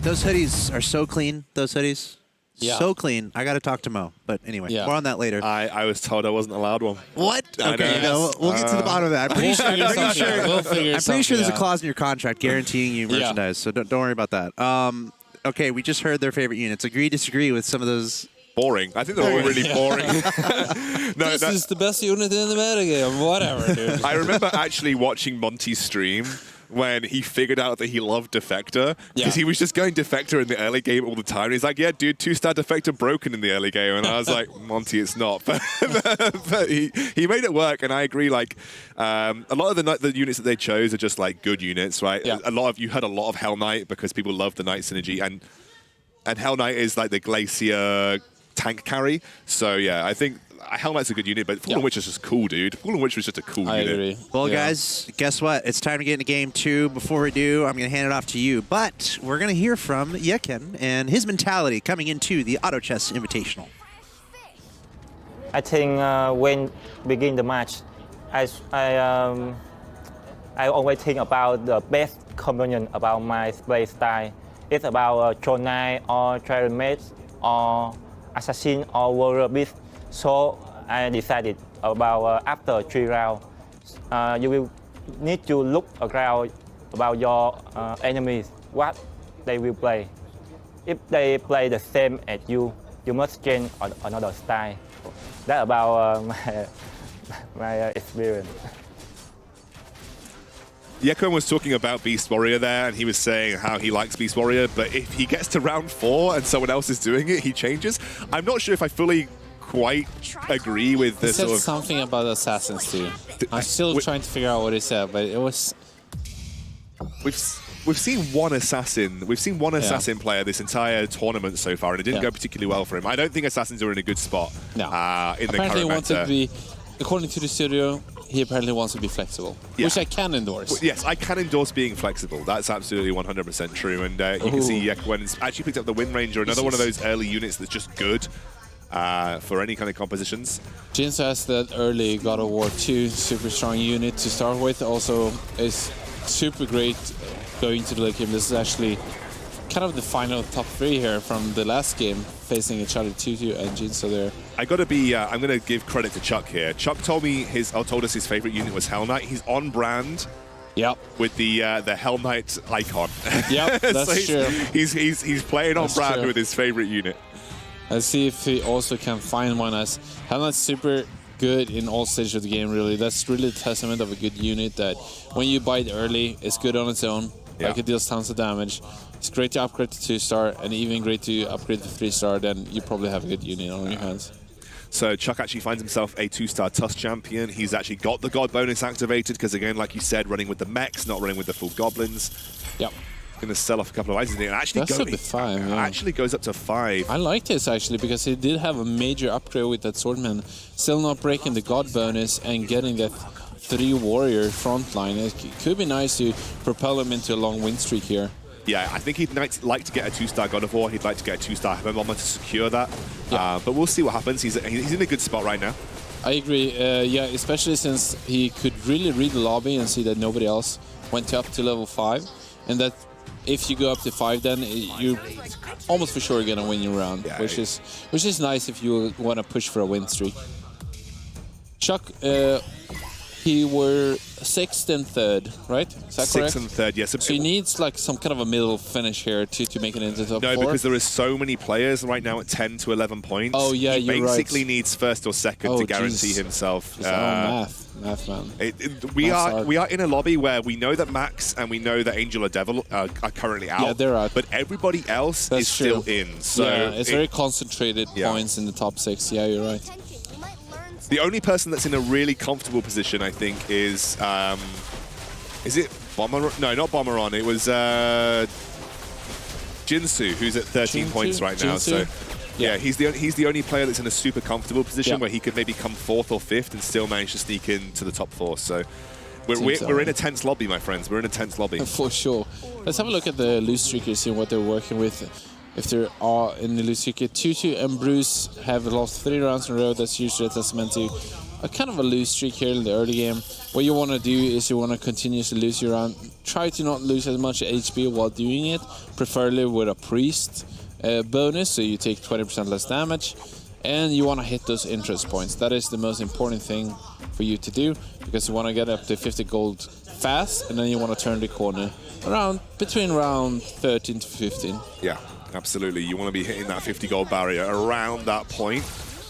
Those hoodies are so clean. Those hoodies. Yeah. So clean. I got to talk to Mo. But anyway, more on that later. I was told I wasn't allowed one. What? Okay, we'll get to the bottom of that. I'm pretty sure there's a clause in your contract guaranteeing you merchandise, so don't worry about that. Okay, we just heard their favorite units. Agree, disagree with some of those. Boring. I think they're all really boring. This is the best unit in the metagame. Whatever, dude. I remember actually watching Monty's stream when he figured out that he loved Defector, because he was just going Defector in the early game all the time. He's like, yeah, dude, 2-star Defector broken in the early game. And I was like, Monty, it's not. But he made it work, and I agree. Like, a lot of the units that they chose are just like good units, right? Yeah. You heard a lot of Hell Knight because people love the Knight synergy, and Hell Knight is like the Glacier tank carry. So yeah, I think Hell Knight's a good unit, but Fallen Witch is just cool, dude. Fallen Witch was just a cool unit. I agree. Well, guys, guess what? It's time to get into game 2. Before we do, I'm going to hand it off to you. But we're going to hear from Yeken and his mentality coming into the Auto Chess Invitational. I think when begin the match, I always think about the best combination about my play style. It's about Throne Knight or Trial or Assassin or Warrior Beast. So I decided about after 3 rounds, you will need to look around about your enemies, what they will play. If they play the same as you must change another style. That's about my experience. Yekon was talking about Beast Warrior there, and he was saying how he likes Beast Warrior, but if he gets to round 4 and someone else is doing it, he changes. I'm not sure if I fully quite agree with this. He said something about assassins too. I'm still trying to figure out what he said, but it was. We've seen one assassin. We've seen one assassin player this entire tournament so far, and it didn't go particularly well for him. I don't think assassins are in a good spot. No. In the apparently, current wanted to be, according to the studio, he apparently wants to be flexible, which I can endorse. Well, yes, I can endorse being flexible. That's absolutely 100% true. And you can see Yekwen's actually picked up the Wind Ranger, another one of those early units that's just good for any kind of compositions. Jinso has that early God of War 2 super strong unit to start with. Also is super great going to the late game. This is actually kind of the final top 3 here from the last game, facing each other, Tutu and Jinso there. I'm going to give credit to Chuck here. Chuck told us his favorite unit was Hell Knight. He's on brand. Yep. With the Hell Knight icon. Yep, that's so true. He's playing on brand with his favorite unit. Let's see if he also can find one, as Hell Knight's super good in all stages of the game, really. That's really a testament of a good unit, that when you buy it early, it's good on its own. Like, it deals tons of damage. It's great to upgrade to 2-star, and even great to upgrade to 3-star, then you probably have a good unit on your hands. So Chuck actually finds himself a 2-star Tusk champion. He's actually got the God bonus activated, because again, like you said, running with the mechs, not running with the full goblins. Yep. Going to sell off a couple of items. And actually goes up to 5. I like this, actually, because he did have a major upgrade with that Swordman. Still not breaking the God bonus and getting that 3-warrior front line. It could be nice to propel him into a long win streak here. Yeah, I think he'd like to get a 2-star God of War. He'd like to get a 2-star Heaven Bomber to secure that. Yeah. But we'll see what happens. He's in a good spot right now. I agree. Yeah, especially since he could really read the lobby and see that nobody else went up to level 5. And that if you go up to 5, then you're almost for sure going to win your round, which is nice if you want to push for a win streak. Chuck, he were 6th and 3rd, right? Is that correct? 6th and 3rd, yes. So he needs like some kind of a middle finish here to make it into the top 4? No, because there is so many players right now at 10 to 11 points. Oh, yeah, he you're right. He basically needs 1st or 2nd to guarantee himself. Math, man. We are in a lobby where we know that Max and we know that Angel or Devil are currently out. Yeah, they're out. But everybody else is still in. So yeah, it's very concentrated points in the top 6. Yeah, you're right. The only person that's in a really comfortable position, I think, is it Bomber? No, not Bomberon. It was Jinsu, who's at 13 points right now. So yeah, he's the only player that's in a super comfortable position where he could maybe come 4th or 5th and still manage to sneak into the top 4. So we're in a tense lobby, my friends. We're in a tense lobby. For sure. Let's have a look at the loose streakers and what they're working with. If there are in the loose streaker, Tutu and Bruce have lost 3 rounds in a row. That's usually a testament to a kind of a loose streak here in the early game. What you want to do is you want to continuously lose your round. Try to not lose as much HP while doing it, preferably with a priest bonus, so you take 20% less damage. And you want to hit those interest points. That is the most important thing for you to do, because you want to get up to 50 gold fast, and then you want to turn the corner around between round 13 to 15. Yeah, absolutely. You want to be hitting that 50 gold barrier around that point.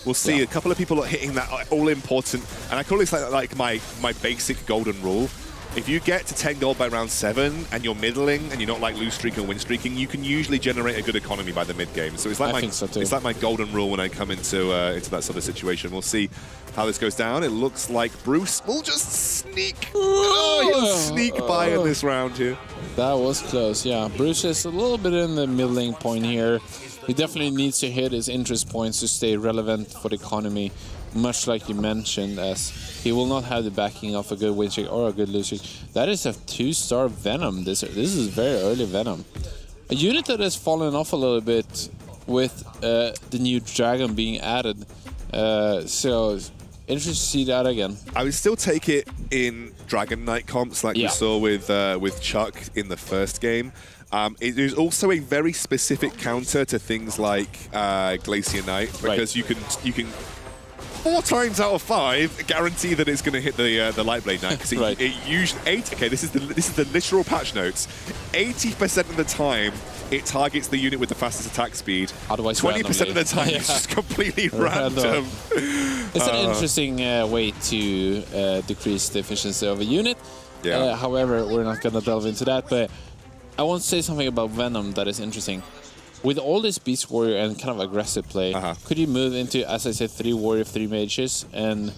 We'll see a couple of people are hitting that all important, and I call this like my basic golden rule. If you get to 10 gold by round 7 and you're middling and you're not like lose streaking or win streaking, you can usually generate a good economy by the mid game. So it's like it's like my golden rule when I come into that sort of situation. We'll see how this goes down. It looks like Bruce will just sneak. He'll sneak by in this round here. That was close, yeah. Bruce is a little bit in the middling point here. He definitely needs to hit his interest points to stay relevant for the economy, much like you mentioned, as he will not have the backing of a good win streak or a good lose streak. That is a 2-star Venom. This is very early Venom. A unit that has fallen off a little bit with the new dragon being added. So interesting to see that again. I would still take it in Dragon Knight comps like we saw with Chuck in the first game. It is also a very specific counter to things like Glacier Knight, because you can 4 times out of 5 guarantee that it's going to hit the Lightblade Knight, because it usually this is the literal patch notes. 80% of the time it targets the unit with the fastest attack speed. Otherwise 20% of the time it's just completely random. It's an interesting way to decrease the efficiency of a unit. However, we're not going to delve into that, but I want to say something about Venom that is interesting. With all this Beast Warrior and kind of aggressive play, could you move into, as I said, 3 Warrior, 3 Mages, and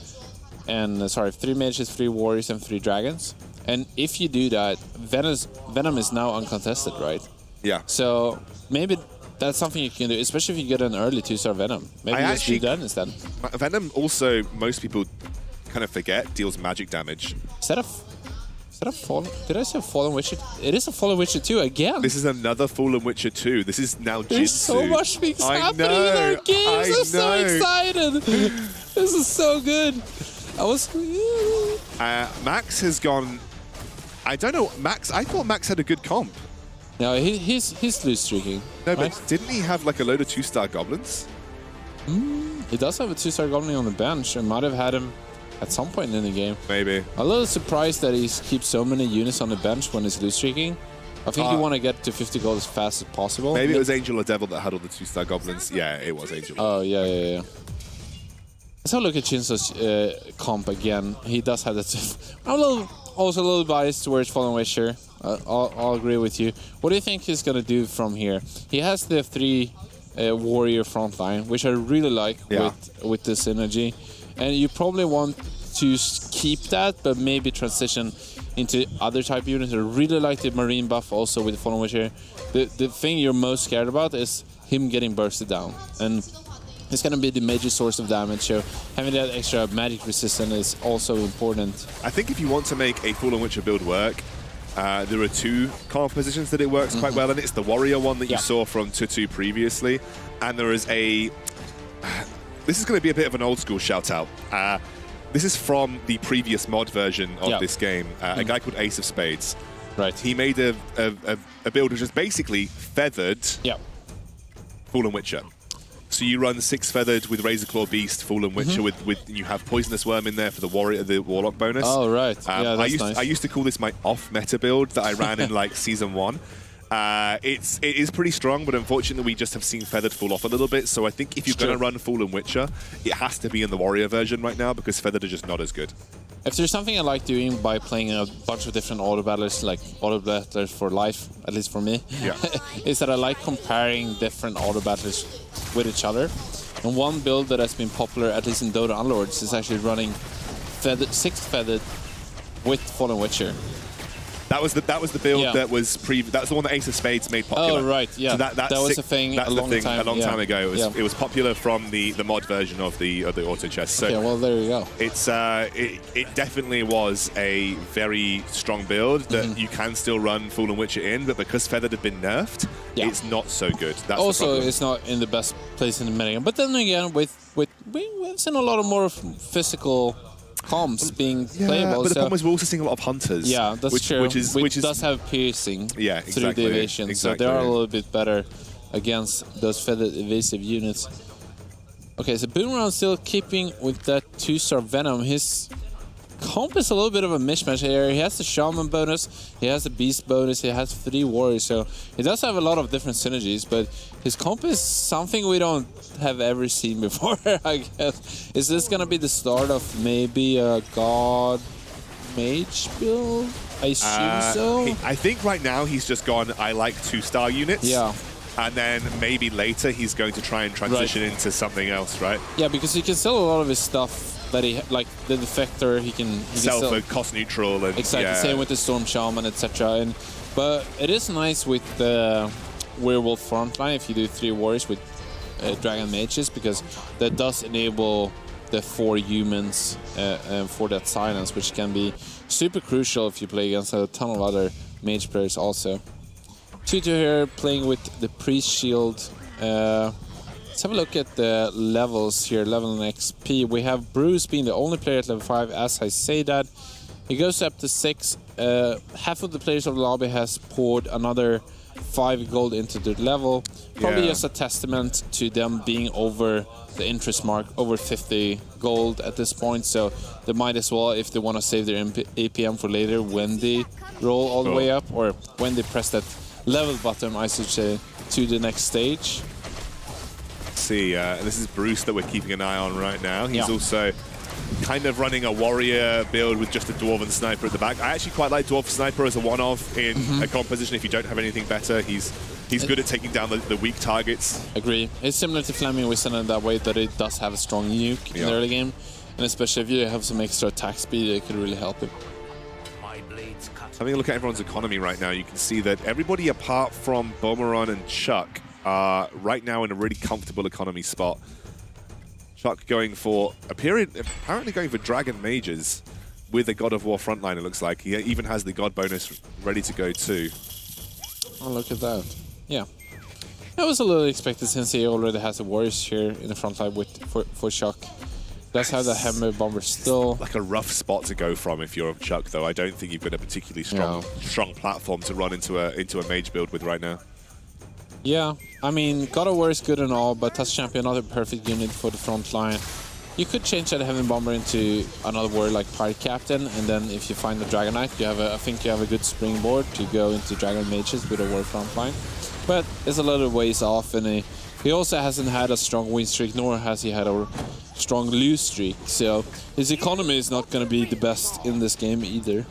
3 Mages, 3 Warriors, and 3 Dragons? And if you do that, Venom is now uncontested, right? Yeah. So maybe that's something you can do, especially if you get an early 2-star Venom. Maybe just do that instead. Venom also, most people kind of forget, deals magic damage. Is that a Fallen? Did I say Fallen Witcher? It is a Fallen Witcher 2 again. This is another Fallen Witcher 2. This is now Jinsu. There's so much things happening in our games. I'm so excited. This is so good. Max has gone. I don't know. Max. I thought Max had a good comp. No, he's loose streaking. No, but didn't he have like a load of 2-star goblins? He does have a 2-star goblin on the bench. I might have had him at some point in the game. Maybe. A little surprised that he keeps so many units on the bench when he's loose streaking. I think you want to get to 50 gold as fast as possible. Maybe it was Angel or Devil that had all the 2-star goblins. Yeah, it was Angel. Oh, yeah. Let's have a look at Shinso's comp again. He does have that. I'm also a little biased towards Fallen Witcher. I'll agree with you. What do you think he's going to do from here? He has the 3 Warrior frontline, which I really like with the synergy. And you probably want to keep that, but maybe transition into other type units. I really like the Marine buff also with the Fallen Witcher. The thing you're most scared about is him getting bursted down. And it's going to be the major source of damage, so having that extra magic resistance is also important. I think if you want to make a Fallen Witcher build work, there are 2 compositions that it works quite well, and it's the Warrior one that you saw from Tutu previously, and there is a... This is going to be a bit of an old school shout out. This is from the previous mod version of this game, a guy called Ace of Spades. Right. He made a build which is basically feathered Fallen Witcher. So you run 6 feathered with Razorclaw Beast, Fallen Witcher, with you have Poisonous Worm in there for the Warlock bonus. Oh, right. Yeah, that's nice. I used to call this my off-meta build that I ran in like Season 1. It is pretty strong, but unfortunately we just have seen Feathered fall off a little bit, so I think if you're going to run Fallen Witcher, it has to be in the Warrior version right now, because Feathered are just not as good. If there's something I like doing by playing a bunch of different auto battlers, like auto battlers for life, at least for me, is that I like comparing different auto battlers with each other. And one build that has been popular, at least in Dota Unlords, is actually running 6 feathered with Fallen Witcher. That was the build Yeah. that was that was the one that Ace of Spades made popular. Oh, right, yeah. So that was a thing that's a long the thing time, a long yeah. time ago. It was popular from the mod version of the Auto Chess. So Yeah, well, there you go. it's it definitely was a very strong build that you can still run Fool and Witcher in, but because Feathered had been nerfed, Yeah. it's not so good. That's Also, the problem. it's not in the best place in the metagame. But then again, we've seen a lot of more physical comps being playable. But the so problem is we're also seeing a lot of hunters. yeah, that's true. Which is does have piercing Yeah, through the exactly, evasion, so they are a little bit better against those feathered evasive units. Okay, so Boomerang still keeping with that 2-star Venom. His comp is a little bit of a mishmash here. He has the Shaman bonus, he has the Beast bonus, he has 3 Warriors, so he does have a lot of different synergies, but his comp is something we don't have ever seen before, I guess. Is this gonna be the start of maybe a God Mage build? I assume so. I think right now he's just gone, I like 2-star units. Yeah. And then maybe later he's going to try and transition into something else, right? Yeah, because he can sell a lot of his stuff that like the Defector, he can Sell sell for cost neutral and exactly yeah. same with the Storm Shaman, etc. But it is nice with the Werewolf frontline if you do 3 Warriors with Dragon Mages, because that does enable the 4 humans for that silence, which can be super crucial if you play against a ton of other mage players also. 2-2 here, playing with the Priest Shield. Let's have a look at the levels here, level and XP. We have Bruce being the only player at level 5, as I say that. He goes up to 6. Half of the players of the lobby has poured another 5 gold into the level. Probably Yeah. just a testament to them being over the interest mark, over 50 gold at this point. So they might as well, if they want to save their APM for later when they roll all the way up, or when they press that level button, I should say, to the next stage. See, this is Bruce that we're keeping an eye on right now. He's Yeah. also kind of running a warrior build with just a Dwarven Sniper at the back. I actually quite like Dwarven Sniper as a one-off in a composition if you don't have anything better. He's good at taking down the weak targets. Agree. It's similar to Fleming, we send it that way, that it does have a strong nuke in the early game. And especially if you have some extra attack speed, it could really help him. Having a look at everyone's economy right now, you can see that everybody apart from Boomerang and Chuck are right now in a really comfortable economy spot. Chuck going for apparently going for Dragon Mages with a God of War frontline, it looks like. He even has the God bonus ready to go too. Oh, look at that. Yeah. That was a little expected since he already has a Warriors here in the front line for Chuck. Does have the Hammer Bomber still. Like a rough spot to go from if you're Chuck, though. I don't think you've got a particularly strong platform to run into a mage build with right now. Yeah, I mean, God of War is good and all, but Touch Champion not a perfect unit for the front line. You could change that Heaven Bomber into another warrior like Pirate Captain, and then if you find the Dragon Knight, I think you have a good springboard to go into Dragon Mages with a war front line. But it's a little ways off, and he also hasn't had a strong win streak, nor has he had a strong lose streak. So his economy is not going to be the best in this game either.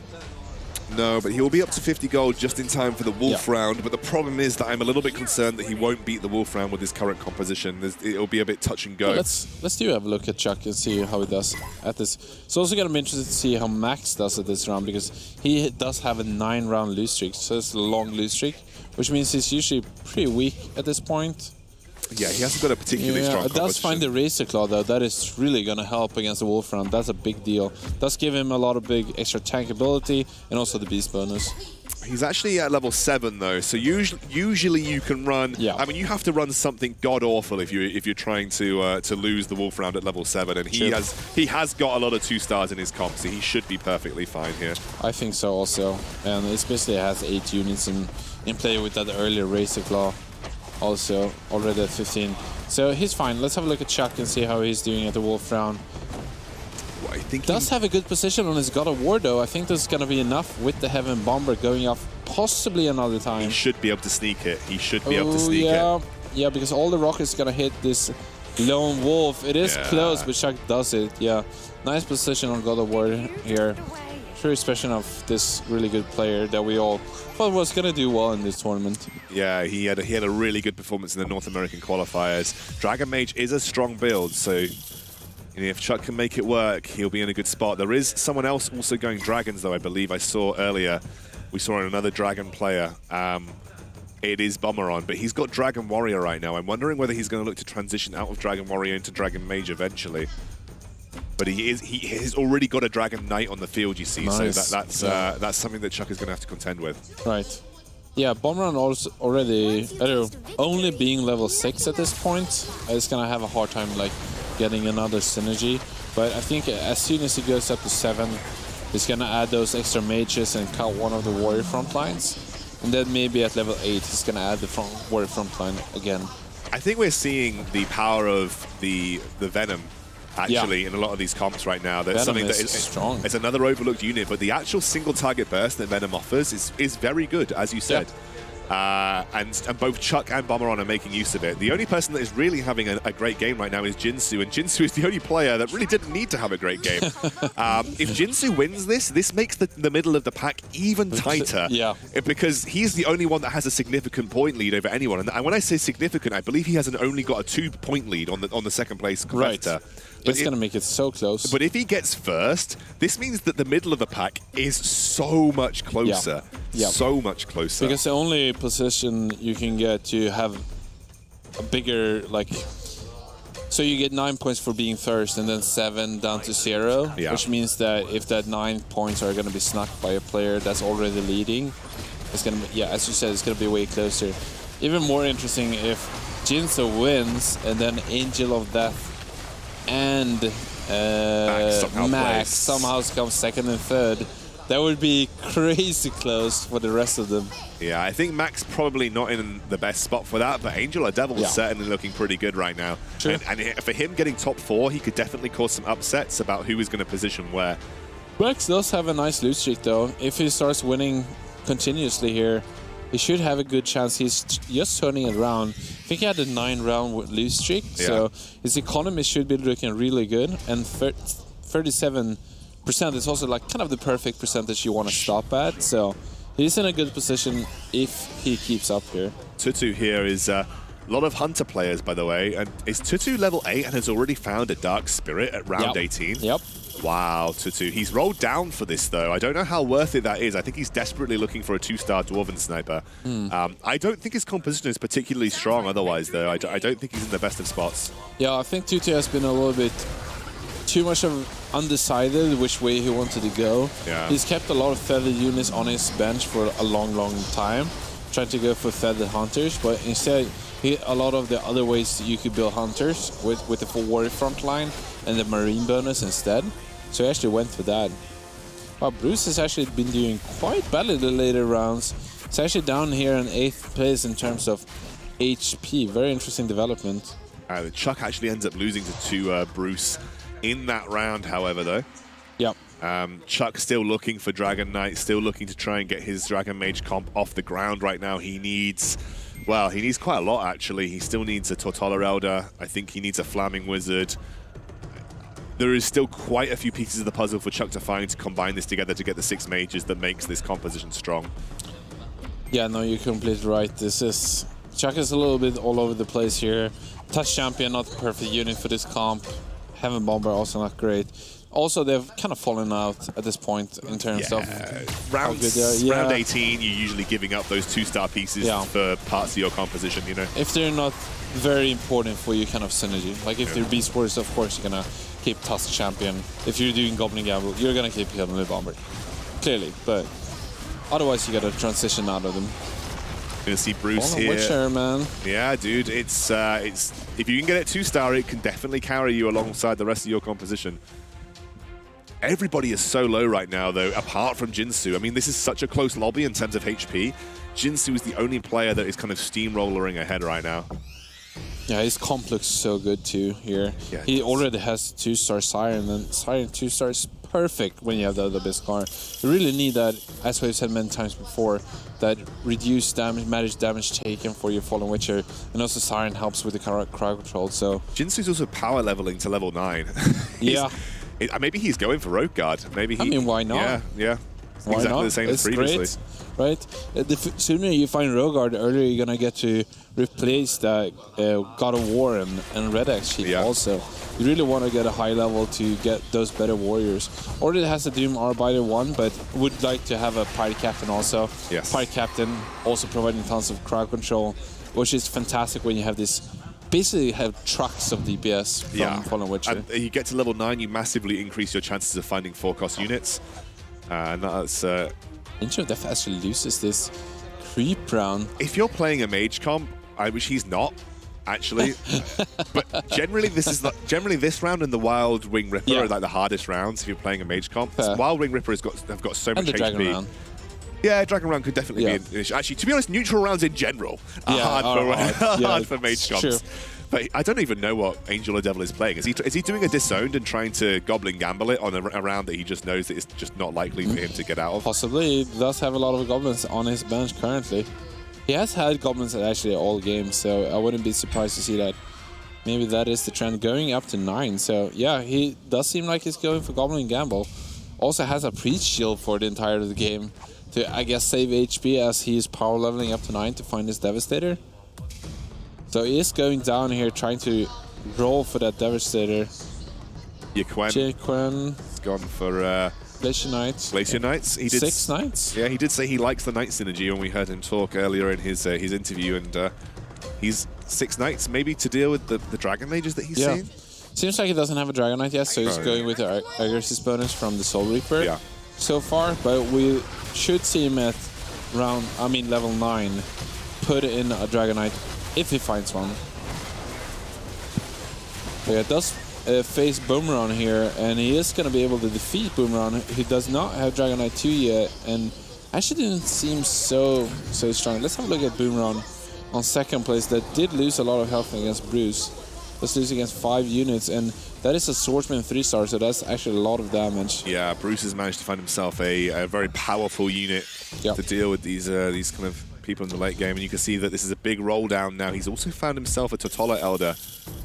No, but he will be up to 50 gold just in time for the Wolf round. But the problem is that I'm a little bit concerned that he won't beat the Wolf round with his current composition. It'll be a bit touch and go. Well, let's do have a look at Chuck and see how he does at this. It's also going to be interesting to see how Max does at this round, because he does have a 9-round lose streak, so it's a long lose streak, which means he's usually pretty weak at this point. Yeah, he hasn't got a particularly strong it does find the Razor Claw, though. That is really going to help against the Wolf round. That's a big deal. Does give him a lot of big extra tank ability, and also the Beast bonus. He's actually at level 7 though, so usually you can run. Yeah. I mean, you have to run something god awful if you're trying to lose the Wolf round at level 7, and he has got a lot of 2 stars in his comp, so he should be perfectly fine here. I think so also, and especially has 8 units in play with that earlier Razor Claw. Also already at 15, so he's fine. Let's have a look at Chuck and see how he's doing at the Wolf round. Well, I think Does have a good position on his God of War, though. I think this is going to be enough with the Heaven Bomber going off possibly another time. He should be able to sneak it. He should be able to sneak it. Yeah, because all the rockets going to hit this lone wolf. It is close, but Chuck does it. Yeah, nice position on God of War here. True expression of this really good player that we all thought was going to do well in this tournament. Yeah, he had a really good performance in the North American qualifiers. Dragon Mage is a strong build, so if Chuck can make it work, he'll be in a good spot. There is someone else also going Dragons, though, I believe I saw earlier. we saw another Dragon player. It is Bomberon, but he's got Dragon Warrior right now. I'm wondering whether he's going to look to transition out of Dragon Warrior into Dragon Mage eventually. But he has already got a Dragon Knight on the field, you see. Nice. So that's something that Chuck is going to have to contend with. Right. Yeah, Bomberon also already, only being level 6 at this point, is going to have a hard time like getting another synergy. But I think as soon as he goes up to 7, he's going to add those extra mages and cut one of the warrior front lines. And then maybe at level 8, he's going to add the warrior front line again. I think we're seeing the power of the Venom actually in a lot of these comps right now. That's something that is strong. It's another overlooked unit, but the actual single target burst that Venom offers is very good, as you said. And both Chuck and Bomberon are making use of it. The only person that is really having a great game right now is Jinsu, and Jinsu is the only player that really didn't need to have a great game. If Jinsu wins this makes the middle of the pack even tighter. Because he's the only one that has a significant point lead over anyone. And when I say significant, I believe he has only got a 2-point lead on the second place competitor. But it's going to make it so close. But if he gets first, this means that the middle of the pack is so much closer. So much closer. Because the only position you can get to have a bigger, like... So you get 9 points for being first and then 7 down to 0. Which means that if that 9 points are going to be snuck by a player that's already leading, it's going to be, as you said, it's going to be way closer. Even more interesting if Jinso wins and then Angel of Death and Max somehow comes second and third. That would be crazy close for the rest of them. Yeah, I think Max probably not in the best spot for that, but Angel or Devil is certainly looking pretty good right now. And for him getting top 4, he could definitely cause some upsets about who is going to position where. Max does have a nice loot streak though. If he starts winning continuously here, he should have a good chance. He's just turning it around. I think he had a 9-round loot streak, so his economy should be looking really good. And 37% is also like kind of the perfect percentage you want to stop at. So he's in a good position if he keeps up here. Tutu here is a lot of Hunter players, by the way. And is Tutu level 8 and has already found a Dark Spirit at round 18? Yep. Wow, Tutu. He's rolled down for this, though. I don't know how worth it that is. I think he's desperately looking for a 2-star Dwarven Sniper. I don't think his composition is particularly strong otherwise, though. I don't think he's in the best of spots. Yeah, I think Tutu has been a little bit too much of undecided which way he wanted to go. He's kept a lot of feathered units on his bench for a long time, trying to go for feathered hunters, but instead a lot of the other ways you could build hunters with the full warrior front line and the marine bonus instead. So he actually went for that. Wow, Bruce has actually been doing quite badly the later rounds. He's actually down here in 8th place in terms of HP. Very interesting development. Chuck actually ends up losing to Bruce in that round, however, though. Yep. Chuck still looking for Dragon Knight, still looking to try and get his Dragon Mage comp off the ground right now. He needs quite a lot, actually. He still needs a Tortola Elder. I think he needs a Flaming Wizard. There is still quite a few pieces of the puzzle for Chuck to find to combine this together to get the 6 mages that makes this composition strong. Yeah, no, you're completely right. Chuck is a little bit all over the place here. Touch Champion, not the perfect unit for this comp. Heaven Bomber, also not great. Also, they've kind of fallen out at this point in terms of how good they are. Round 18, you're usually giving up those 2-star pieces for parts of your composition, you know? If they're not very important for you, kind of synergy. Like if they're Beast Wars, of course you're going to keep Tusk Champion. If you're doing Goblin Gamble, you're going to keep Heavenly Bomber. Clearly, but otherwise you got to transition out of them. Gonna see Bruce here. Witcher, man. Yeah, dude, it's if you can get it 2-star, it can definitely carry you alongside the rest of your composition. Everybody is so low right now, though, apart from Jinsu. I mean, this is such a close lobby in terms of HP. Jinsu is the only player that is kind of steamrollering ahead right now. Yeah, his comp looks so good, too, here. Yeah, he already has 2-star Siren, and Siren 2-star is perfect when you have the other best card. You really need that, as we've said many times before, that reduced damage, magic damage taken for your Fallen Witcher, and also Siren helps with the crowd control, so... Jinsu's also power leveling to level 9. Yeah. Maybe he's going for Rogue Guard. Maybe he... I mean, why not? Yeah. Why exactly not? the same It's as previously. Great, right? The sooner you find Rogard, the earlier you're gonna get to replace the God of War and Red X sheet also. You really want to get a high level to get those better warriors. Already has a Doom Arbiter 1, but would like to have a Pirate Captain also. Yes. Pirate Captain also providing tons of crowd control, which is fantastic when you have this. Basically have trucks of DPS from Fallen Witcher. And you get to level 9, you massively increase your chances of finding 4-cost units. And that's... Angel of Death actually loses this creep round. If you're playing a mage comp, I wish he's not, actually. But generally this round and the Wild Wing Ripper are like the hardest rounds if you're playing a mage comp. Wild Wing Ripper have got so much the HP. Dragon round. Yeah, Dragon round could definitely be an issue. Actually, to be honest, neutral rounds in general are hard for mage comps. True. But I don't even know what Angel or Devil is playing. Is he doing a Disowned and trying to Goblin Gamble it on a round that he just knows that it's just not likely for him to get out of? Possibly. He does have a lot of goblins on his bench currently. He has had goblins at actually all games, so I wouldn't be surprised to see that. Maybe that is the trend, going up to 9. So yeah, he does seem like he's going for Goblin Gamble. Also has a Priest Shield for the entirety of the game to, I guess, save HP as he is power leveling up to 9 to find his Devastator. So he is going down here, trying to roll for that Devastator. Jaquan has gone for Glacier Knights. Glacier Knights. He did 6 Knights. Yeah, he did say he likes the Knight synergy when we heard him talk earlier in his interview, and he's 6 Knights maybe to deal with the Dragon Mages that he's seen. Seems like he doesn't have a Dragon Knight yet, so he's going with the Aggressive bonus from the Soul Reaper so far, but we should see him at level 9, put in a Dragon Knight if he finds one. But yeah, it does face Boomerang here, and he is going to be able to defeat Boomerang, who does not have Dragon Knight 2 yet, and actually didn't seem so strong. Let's have a look at Boomerang on second place. That did lose a lot of health against Bruce. Let's lose against 5 units, and that is a Swordsman 3-star, so that's actually a lot of damage. Yeah, Bruce has managed to find himself a very powerful unit to deal with these kind of people in the late game, and you can see that this is a big roll down now. He's also found himself a Totola Elder.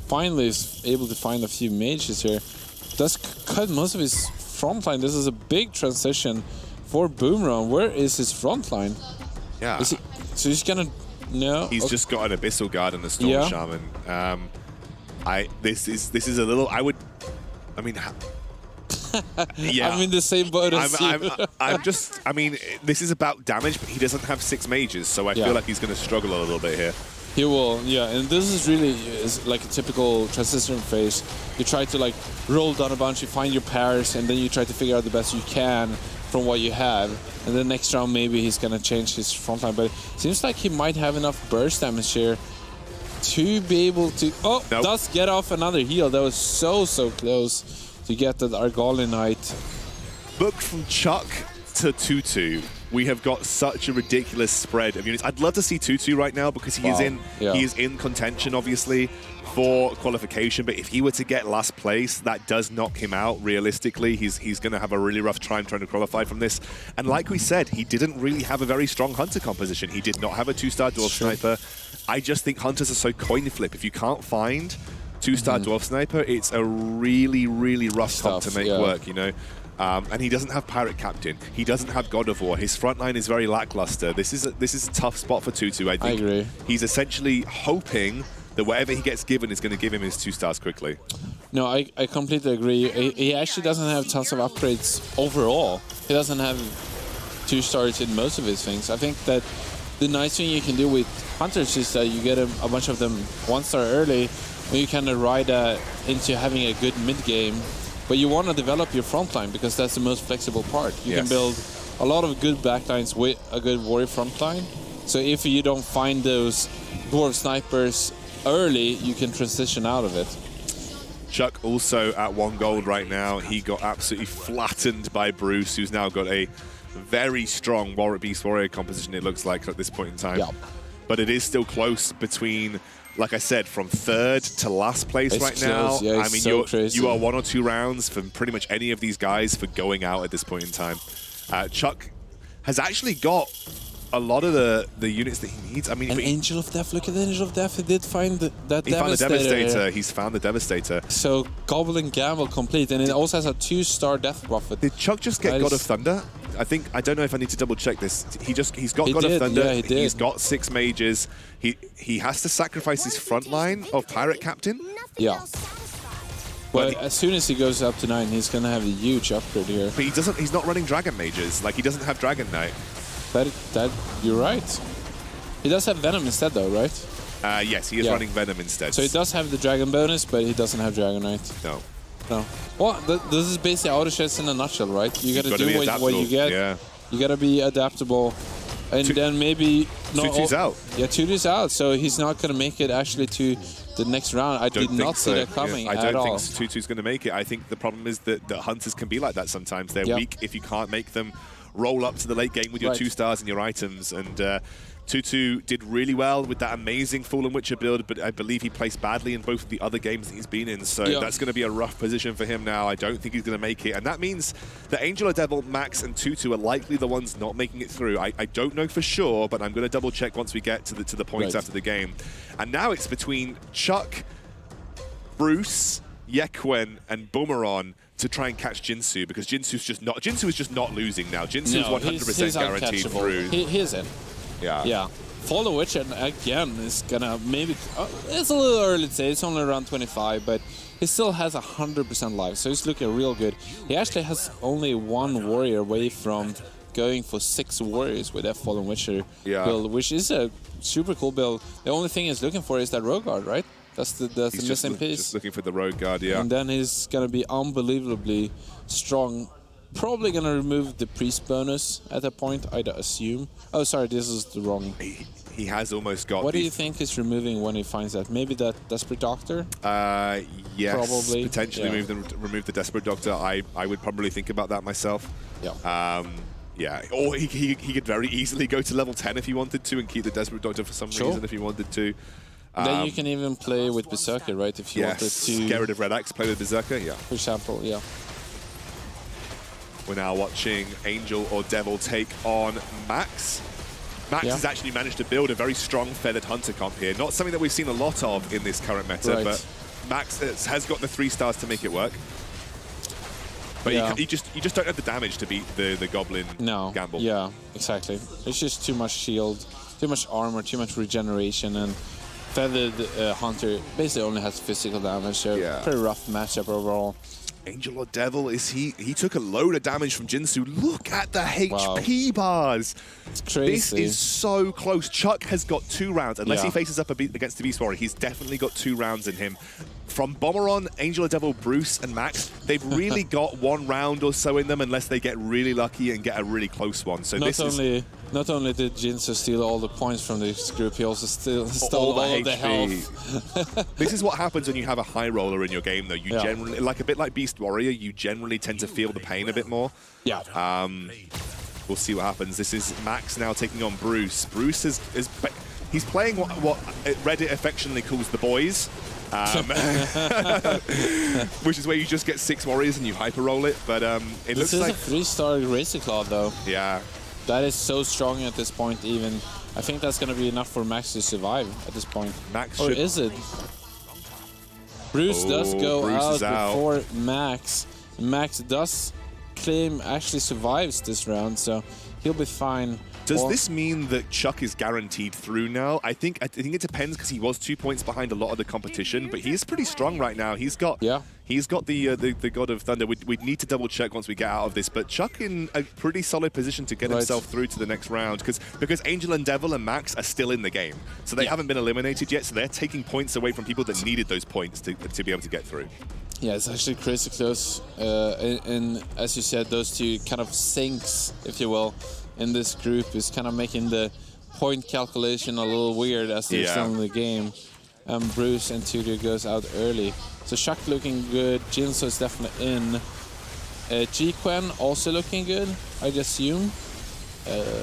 Finally is able to find a few mages here. Does cut most of his front line. This is a big transition for Boomerang. Where is his front line? Yeah. So he's gonna... No. He's just got an Abyssal Guard and a Storm Shaman. This is a little... yeah. I'm in the same boat as you. This is about damage, but he doesn't have 6 mages, so I feel like he's going to struggle a little bit here. He will, and this is really like a typical transition phase. You try to like roll down a bunch, you find your pairs, and then you try to figure out the best you can from what you have. And then next round, maybe he's going to change his front line, but it seems like he might have enough burst damage here to be able to... Oh, nope. Does get off another heal. That was so close to get that Argolian Knight. Booked from Chuck to Tutu. We have got such a ridiculous spread of units. I'd love to see Tutu right now because he is in contention, obviously, for qualification. But if he were to get last place, that does knock him out realistically. He's going to have a really rough time trying to qualify from this. And like we said, he didn't really have a very strong Hunter composition. He did not have a 2-star Dwarf Sniper. I just think Hunters are so coin flip. If you can't find 2-star Dwarf Sniper, it's a really rough comp to make work, you know. And he doesn't have Pirate Captain. He doesn't have God of War. His front line is very lackluster. This is a tough spot for Tutu. I think agree. He's essentially hoping that whatever he gets given is going to give him his 2 stars quickly. No, I completely agree. He actually doesn't have tons of upgrades overall. He doesn't have 2 stars in most of his things. I think that the nice thing you can do with Hunters is that you get a bunch of them 1-star early, and you kind of ride into having a good mid-game. But you want to develop your front line because that's the most flexible part. You can build a lot of good backlines with a good warrior front line. So if you don't find those dwarf snipers early, you can transition out of it. Chuck also at 1 gold right now. He got absolutely flattened by Bruce, who's now got a very strong Warwick Beast Warrior composition, it looks like, at this point in time. Yeah. But it is still close between... Like I said, from 3rd to last place right now. Yeah, I mean, you are 1 or 2 rounds from pretty much any of these guys for going out at this point in time. Chuck has actually got a lot of the units that he needs. I mean, Angel of Death. Look at the Angel of Death. He did find that Devastator. He found the Devastator. He's found the Devastator. So Goblin Gamble complete, and it also has a 2-star Death Prophet. Did Chuck just get God of Thunder I don't know if I need to double check this. He's got God of Thunder. Yeah, he did. He's got 6 mages. He has to sacrifice his front line of Pirate Captain. Yeah. But as soon as he goes up to 9, he's gonna have a huge upgrade here. But he's not running Dragon Mages. Like, he doesn't have Dragon Knight. That you're right. He does have Venom instead, though, right? Yes, he is running Venom instead. So he does have the Dragon bonus, but he doesn't have Dragon Knight. No. No. Well, this is basically Auto Chess in a nutshell, right? You gotta do what you get. Yeah. You gotta be adaptable. And then maybe... Tutu's out. Yeah, Tutu's out. So he's not gonna make it actually to the next round. I did not see that coming at all. I don't think Tutu's going to make it. I think the problem is that hunters can be like that sometimes. They're weak if you can't make them roll up to the late game with your 2 stars and your items. And Tutu did really well with that amazing Fallen Witcher build, but I believe he placed badly in both of the other games that he's been in. So that's going to be a rough position for him now. I don't think he's going to make it. And that means that Angel or Devil, Max, and Tutu are likely the ones not making it through. I don't know for sure, but I'm going to double check once we get to the points after the game. And now it's between Chuck, Bruce, Yekwen, and Boomeron to try and catch Jinsu, because Jinsu is just not losing now. Jinsu is 100% guaranteed through. He is in. Yeah. Fallen Witcher again is gonna maybe. It's a little early to say. It's only around 25, but he still has 100% life, so he's looking real good. He actually has only 1 warrior away from going for 6 warriors with that Fallen Witcher build, which is a super cool build. The only thing he's looking for is that Rogue Guard, right? That's the missing piece. Just looking for the Rogue Guard, yeah. And then he's gonna be unbelievably strong. Probably gonna remove the priest bonus at that point, I'd assume. Oh, sorry, this is the wrong. He has almost got. What do you think he's removing when he finds that? Maybe that Desperate Doctor? Yes, probably. Potentially remove the Desperate Doctor. I would probably think about that myself. Yeah. Yeah, or he could very easily go to level 10 if he wanted to and keep the Desperate Doctor for some reason if he wanted to. Then you can even play with Berserker, right? If you wanted to. Scared of Red Axe, play with Berserker, yeah. For example, yeah. We're now watching Angel or Devil take on Max. Max has actually managed to build a very strong Feathered Hunter comp here. Not something that we've seen a lot of in this current meta, but Max has got the 3 stars to make it work. But you just don't have the damage to beat the Goblin gamble. Yeah, exactly. It's just too much shield, too much armor, too much regeneration, and Feathered Hunter basically only has physical damage, so pretty rough matchup overall. Angel or Devil, he took a load of damage from Jinsu. Look at the HP bars. It's crazy. This is so close. Chuck has got 2 rounds. Unless he faces up against the Beast Warrior, he's definitely got 2 rounds in him. From Bomberon, Angel or Devil, Bruce, and Max, they've really got 1 round or so in them unless they get really lucky and get a really close one. So not only did Jinsu steal all the points from this group, he also stole all of the health. This is what happens when you have a high roller in your game, though. You generally, a bit like Beast Warrior, you generally tend to feel the pain a bit more. Yeah. We'll see what happens. This is Max now taking on Bruce. Bruce he's playing what Reddit affectionately calls the boys. Which is where you just get 6 warriors and you hyper roll it, but it looks like this is a 3-star Razor Claw, though. Yeah, that is so strong at this point. Even I think that's going to be enough for Max to survive at this point. Or is it? Bruce does go out before Max. Max does claim actually survives this round, so he'll be fine. Does this mean that Chuck is guaranteed through now? I think it depends, because he was 2 points behind a lot of the competition, but he is pretty strong right now. He's got the God of Thunder. We'd need to double check once we get out of this, but Chuck in a pretty solid position to get himself through to the next round, because Angel and Devil and Max are still in the game, so they haven't been eliminated yet. So they're taking points away from people that needed those points to be able to get through. Yeah, it's actually crazy close, and as you said, those 2 kind of sinks, if you will, in this group is kind of making the point calculation a little weird as they're still in the game. Bruce and Tutu goes out early. So Chuck looking good, Jinsu is definitely in. G-Quen also looking good, I'd assume. The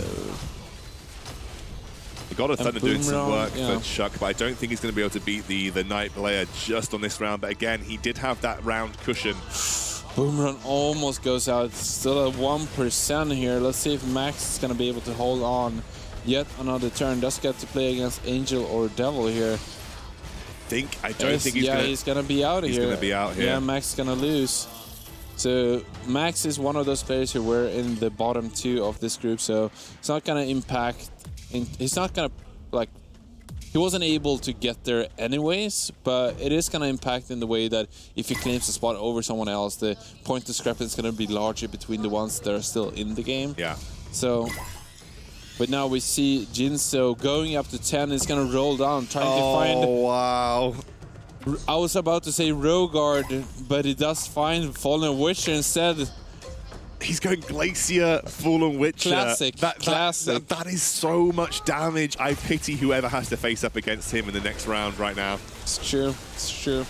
God of Thunder doing some work for Chuck, but I don't think he's going to be able to beat the Knight player just on this round. But again, he did have that round cushion. Boomerang almost goes out. Still at 1% here. Let's see if Max is going to be able to hold on yet another turn. Does get to play against Angel or Devil here. I don't think he's going to... he's going to be out of here. He's going to be out here. Yeah, Max is going to lose. So Max is one of those players who were in the bottom 2 of this group, so it's not going to impact. He's not going to like. He wasn't able to get there anyways, but it is going to impact in the way that if he claims a spot over someone else, the point discrepancy is going to be larger between the ones that are still in the game. Yeah. So, but now we see Jinso going up to 10. He's going to roll down, trying to find. Oh, wow. I was about to say Rogard, but he does find Fallen Witcher instead. He's going Glacier, Fallen Witcher. Classic. Classic. That is so much damage. I pity whoever has to face up against him in the next round right now. It's true. It's true.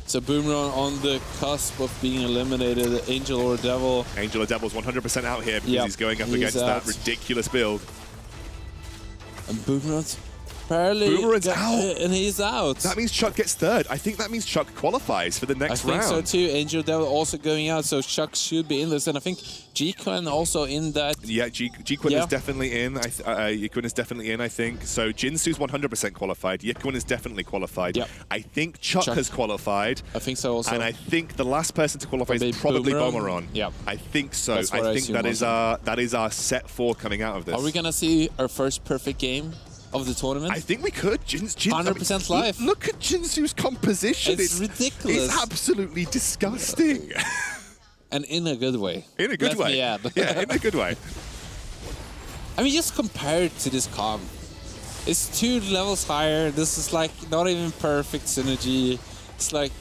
So Boomerang on the cusp of being eliminated. Angel or Devil. Angel or Devil's 100% out here because he's going up against that ridiculous build. And Boomerang's barely Boomerang's out. And he's out. That means Chuck gets third. I think that means Chuck qualifies for the next round. I think so too. Angel Devil also going out, so Chuck should be in this. And I think G-Quinn also in that. Yeah, G-Quinn is definitely in. Yi-Quinn is definitely in, I think. So Jinsu's 100% qualified. Yi-Quinn is definitely qualified. Yep. I think Chuck has qualified. I think so also. And I think the last person to qualify is probably Boomerang. Yeah. I think so. I think that is our set 4 coming out of this. Are we going to see our first perfect game of the tournament? I think we could. 100% live. Look at Jinsu's composition. It's ridiculous. It's absolutely disgusting. And in a good way. In a good way. Yeah, in a good way. I mean, just compare it to this comp. It's 2 levels higher. This is like not even perfect synergy. It's like,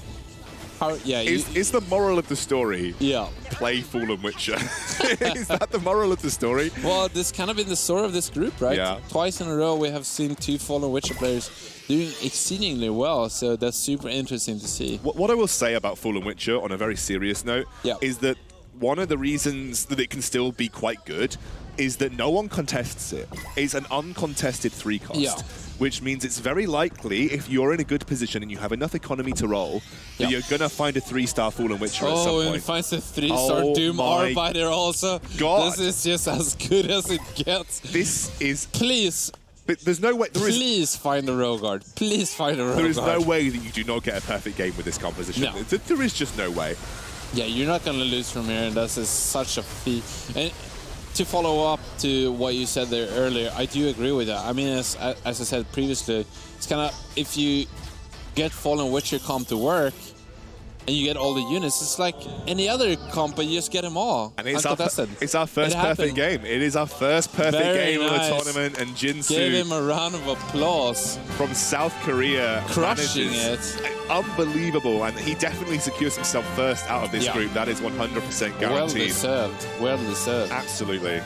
is the moral of the story? Yeah. Play Fallen Witcher. Is that the moral of the story? Well, this kind of been the story of this group, right? Yeah. Twice in a row we have seen 2 Fallen Witcher players doing exceedingly well, so that's super interesting to see. What I will say about Fallen Witcher on a very serious note is that one of the reasons that it can still be quite good is that no one contests it. It's an uncontested 3 cost. Which means it's very likely, if you're in a good position and you have enough economy to roll, that you're going to find a 3-star Fallen Witcher at some point. Oh, and finds a 3-star Doom Arbiter also. God. This is just as good as it gets. This is... Please. But there's no way... Please find a Rogard. Please find a Rogard. There is no way that you do not get a perfect game with this composition. No. There is just no way. Yeah, you're not going to lose from here, and this is such a feat. And to follow up to what you said there earlier, I do agree with that. I mean, as I said previously, it's kind of, if you get Fallen Witcher comp to work and you get all the units, it's like any other comp, but you just get them all. And it's our first perfect game. It is our first perfect game of the tournament, and Jinsu... Give him a round of applause. From South Korea. Crushing it. Unbelievable, and he definitely secures himself first out of this group. That is 100% guaranteed. Well deserved. Well deserved. Absolutely.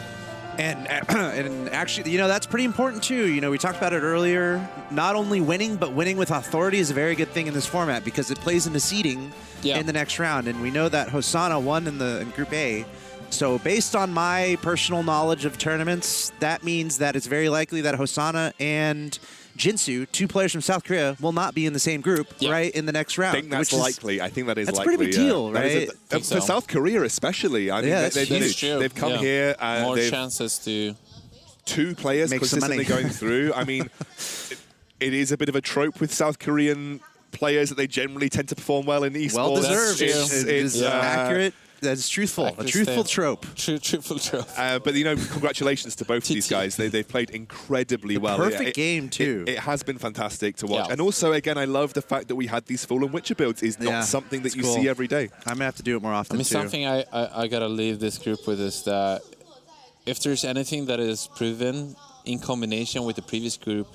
And actually, that's pretty important too. We talked about it earlier. Not only winning, but winning with authority is a very good thing in this format because it plays into seeding in the next round. And we know that Hosanna won in Group A. So based on my personal knowledge of tournaments, that means that it's very likely that Hosanna and Jinsu, 2 players from South Korea, will not be in the same group, right, in the next round. I think that's likely. I think that is that's likely. That's a pretty big deal, right? For South Korea especially. I mean, they've come here and more chances to... 2 players consistently going through. I mean, it is a bit of a trope with South Korean players that they generally tend to perform well in esports. Well deserved. It's accurate. That's truthful. A truthful trope. Truthful trope. But, congratulations to both of these guys. They've played incredibly well. Perfect game, too. It has been fantastic to watch. And also, again, I love the fact that we had these Fallen Witcher builds. Is not something that you see every day. I'm going to have to do it more often, too. Something I got to leave this group with is that if there's anything that is proven in combination with the previous group,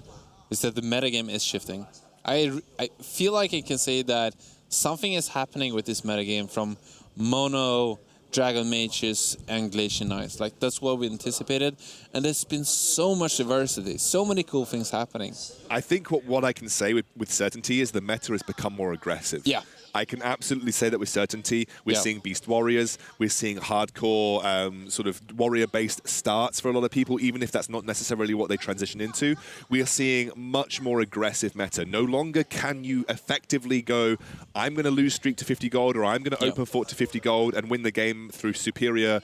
is that the metagame is shifting. I feel like I can say that something is happening with this metagame from mono Dragon Mages and Glacier Knights. Like, that's what we anticipated. And there's been so much diversity, so many cool things happening. I think what I can say with certainty is the meta has become more aggressive. Yeah. I can absolutely say that with certainty. We're seeing Beast Warriors. We're seeing hardcore sort of warrior-based starts for a lot of people, even if that's not necessarily what they transition into. We are seeing much more aggressive meta. No longer can you effectively go, I'm going to lose streak to 50 gold, or I'm going to open fort to 50 gold and win the game through superior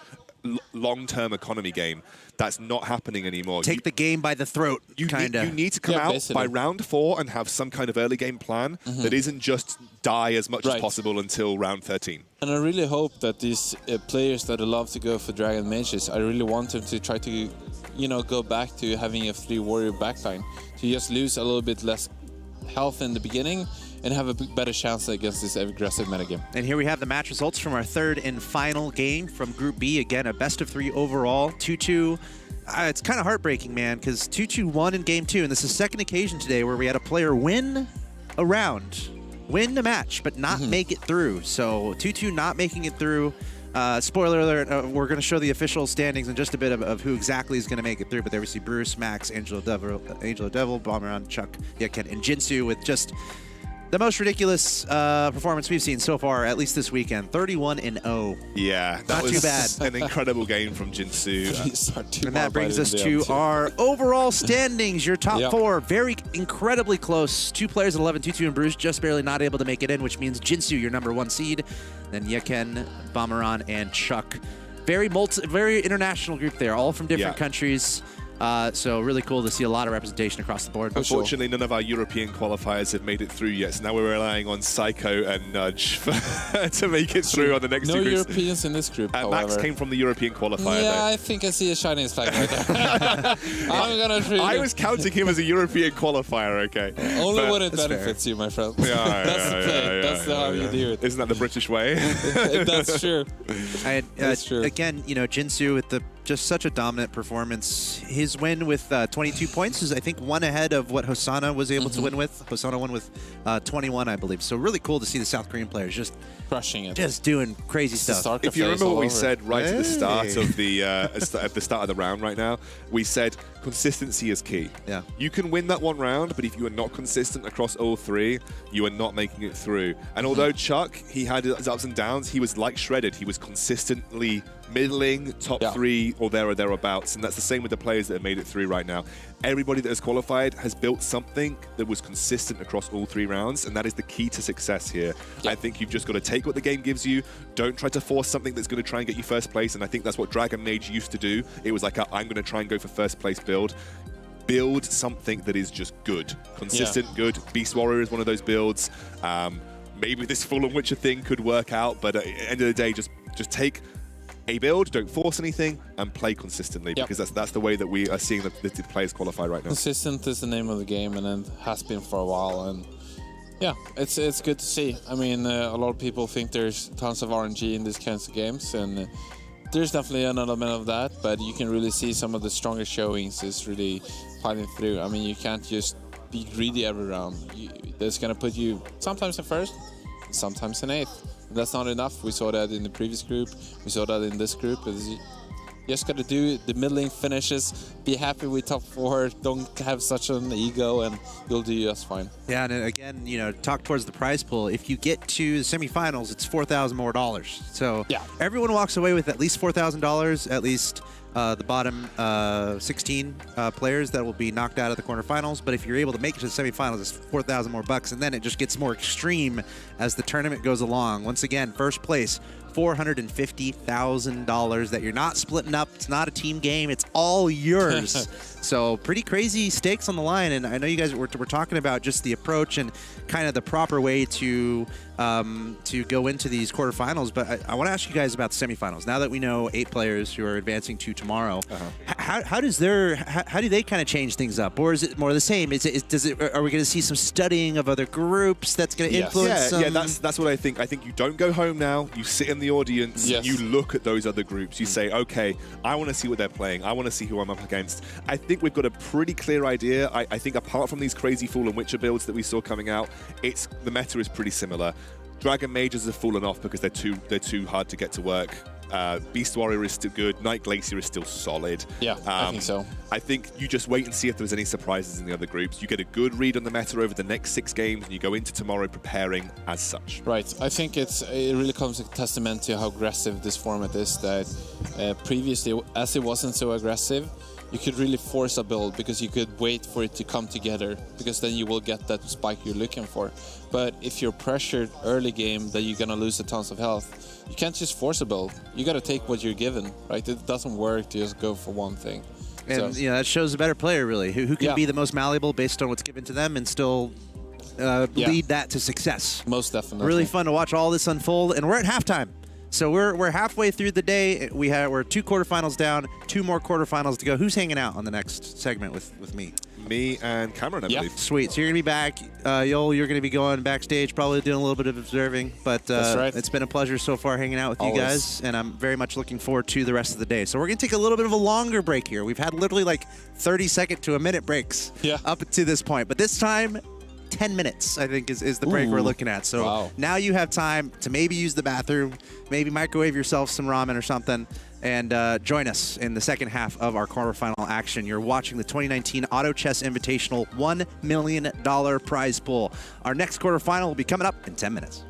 long-term economy game. That's not happening anymore. Take the game by the throat, kind of. You need to come out by round 4 and have some kind of early game plan that isn't just die as much as possible until round 13. And I really hope that these players that love to go for Dragon Mages, I really want them to try to, go back to having a 3-warrior backline. To just lose a little bit less health in the beginning and have a better chance against this aggressive metagame. And here we have the match results from our third and final game from Group B. Again, a best of 3 overall, 2-2. It's kind of heartbreaking, man, because 2-2 won in Game 2, and this is the second occasion today where we had a player win a round, win a match, but not make it through. So 2-2 not making it through. Spoiler alert, we're going to show the official standings in just a bit of who exactly is going to make it through, but there we see Bruce, Max, Angelo Devil, Bomberon, Chuck, Yeken, and Jinsu with just the most ridiculous performance we've seen so far, at least this weekend. 31-0. Yeah, that was too bad. An incredible game from Jinsu. And that brings us to our overall standings. Your top 4, very incredibly close. 2 players at 11, 2-2, and Bruce just barely not able to make it in, which means Jinsu, your number 1 seed. Then Yeken, Bomberon, and Chuck. Very international group there, all from different countries. So really cool to see a lot of representation across the board. Unfortunately, none of our European qualifiers have made it through yet, so now we're relying on Psycho and Nudge to make it through on the next 2 groups. No Europeans in this group, Max came from the European qualifier, Yeah, though. I think I see a Chinese flag right there. I was counting him as a European qualifier, okay? Only when it benefits you, my friend. That's the play. That's how you do it. Isn't that the British way? That's true. That's true. Again, Jinsu with just such a dominant performance. His win with 22 points is, I think, 1 ahead of what Hosanna was able to win with. Hosanna won with 21, I believe. So really cool to see the South Korean players just crushing it, just doing crazy stuff. If you remember what we said right at the start of the round right now, we said consistency is key. Yeah. You can win that 1 round, but if you are not consistent across all 3, you are not making it through. And although Chuck, he had his ups and downs, he was like shredded. He was consistently middling, top 3 or there or thereabouts, and that's the same with the players that have made it through right now. Everybody that has qualified has built something that was consistent across all 3 rounds, and that is the key to success here. I think you've just got to take what the game gives you. Don't try to force something that's going to try and get you first place, and I think that's what Dragon Mage used to do. It was like, I'm going to try and go for first place build. Build something that is just good. Consistent, good. Beast Warrior is one of those builds. Maybe this Fallen Witcher thing could work out, but at the end of the day, just take a build, don't force anything, and play consistently, because that's the way that we are seeing the players qualify right now. Consistent is the name of the game, and it has been for a while, and yeah, it's good to see. I mean, a lot of people think there's tons of RNG in these kinds of games, and there's definitely an element of that, but you can really see some of the stronger showings is really fighting through. I mean, you can't just be greedy every round. That's going to put you sometimes in first, sometimes in 8th. That's not enough. We saw that in the previous group. We saw that in this group. You just got to do the middling finishes. Be happy with top 4. Don't have such an ego, and you'll do just fine. Yeah, and again, talk towards the prize pool. If you get to the semifinals, it's $4,000 more. So everyone walks away with at least $4,000. At least the bottom 16 players that will be knocked out of the quarterfinals. But if you're able to make it to the semifinals, it's $4,000 more bucks, and then it just gets more extreme as the tournament goes along. Once again, first place, $450,000 that you're not splitting up. It's not a team game. It's all yours. So pretty crazy stakes on the line. And I know you guys were talking about just the approach and kind of the proper way to go into these quarterfinals. But I want to ask you guys about the semifinals. Now that we know 8 players who are advancing to tomorrow, how do they kind of change things up, or is it more the same? Are we going to see some studying of other groups that's going to influence? Yeah, that's what I think. I think you don't go home now. You sit in the audience. And you look at those other groups. You say, okay, I want to see what they're playing. I want to see who I'm up against. I think we've got a pretty clear idea. I think apart from these crazy Fallen Witcher builds that we saw coming out, the meta is pretty similar. Dragon Mages have fallen off because they're too hard to get to work. Beast Warrior is still good. Night Glacier is still solid. Yeah, I think so. I think you just wait and see if there's any surprises in the other groups. You get a good read on the meta over the next 6 games, and you go into tomorrow preparing as such. Right. I think it really comes a testament to how aggressive this format is. That previously, as it wasn't so aggressive, you could really force a build because you could wait for it to come together, because then you will get that spike you're looking for. But if you're pressured early game that you're gonna lose a tons of health, you can't just force a build. You gotta take what you're given, right? It doesn't work to just go for one thing. And that shows a better player really, who can be the most malleable based on what's given to them and still lead that to success. Most definitely. Really fun to watch all this unfold, and we're at halftime. So we're halfway through the day. We're 2 quarterfinals down, 2 more quarterfinals to go. Who's hanging out on the next segment with me? Me and Cameron, I believe. Sweet. So you're gonna be back. You're gonna be going backstage, probably doing a little bit of observing. But That's right. It's been a pleasure so far hanging out with you Always. guys, and I'm very much looking forward to the rest of the day. So we're gonna take a little bit of a longer break here. We've had literally like 30-second to a minute breaks up to this point, but this time 10 minutes, I think, is the break we're looking at. So now you have time to maybe use the bathroom, maybe microwave yourself some ramen or something, and join us in the second half of our quarterfinal action. You're watching the 2019 Auto Chess Invitational $1 million prize pool. Our next quarterfinal will be coming up in 10 minutes.